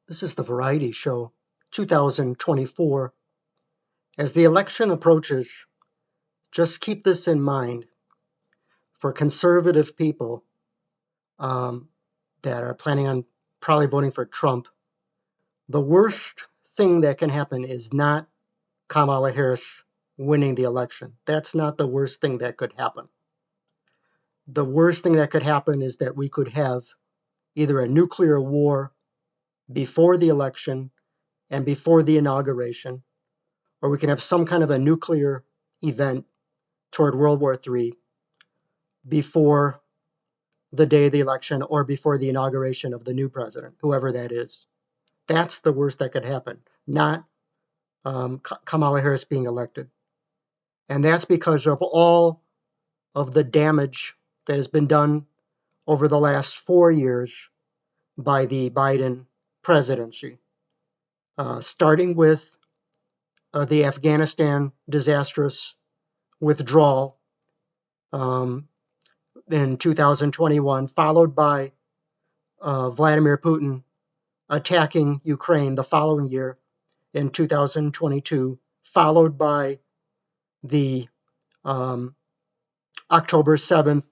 This is the Variety Show, 2024. As the election approaches, just keep this in mind for conservative people um, that are planning on probably voting for Trump. The worst thing that can happen is not Kamala Harris winning the election. That's not the worst thing that could happen. The worst thing that could happen is that we could have either a nuclear war before the election and before the inauguration, or we can have some kind of a nuclear event toward World War III before the day of the election or before the inauguration of the new president, whoever that is. That's the worst that could happen, not Kamala Harris being elected. And that's because of all of the damage that has been done over the last 4 years by the Biden presidency, starting with the Afghanistan disastrous withdrawal in 2021, followed by Vladimir Putin attacking Ukraine the following year in 2022, followed by the October 7th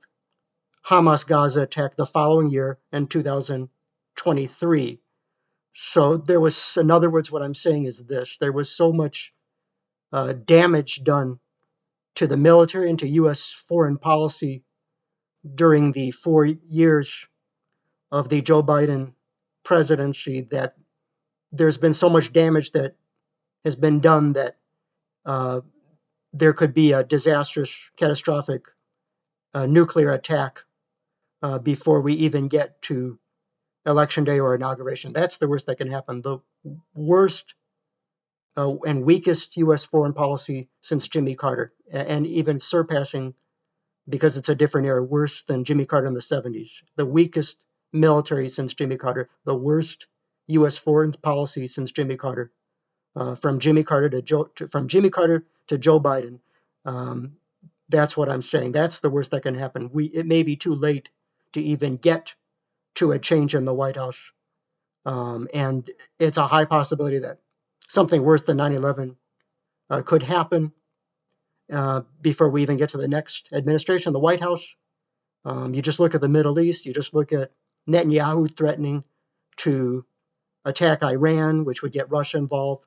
Hamas Gaza attack the following year in 2023. So there was, in other words, what I'm saying is this: there was so much damage done to the military and to U.S. foreign policy during the 4 years of the Joe Biden presidency that there's been so much damage that has been done that there could be a disastrous, catastrophic nuclear attack before we even get to election day or inauguration. That's the worst that can happen. The worst and weakest U.S. foreign policy since Jimmy Carter, and even surpassing, because it's a different era, worse than Jimmy Carter in the 70s. The weakest military since Jimmy Carter, the worst U.S. foreign policy since Jimmy Carter. From Jimmy Carter to Joe Biden. That's what I'm saying. That's the worst that can happen. It may be too late to even get to a change in the White House, and it's a high possibility that something worse than 9/11 could happen before we even get to the next administration, the White House. You just look at the Middle East. You just look at Netanyahu threatening to attack Iran, which would get Russia involved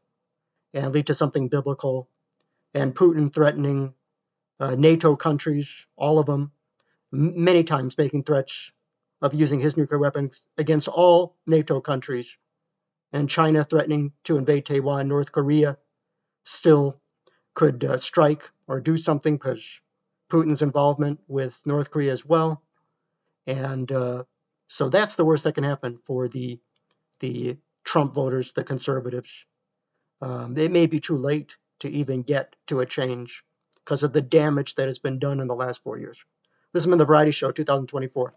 and lead to something biblical, and Putin threatening NATO countries, all of them, many times making threats of using his nuclear weapons against all NATO countries, and China threatening to invade Taiwan. North Korea still could strike or do something because Putin's involvement with North Korea as well. And so that's the worst that can happen for the Trump voters, the conservatives. It may be too late to even get to a change because of the damage that has been done in the last 4 years. This has been the Variety Show, 2024.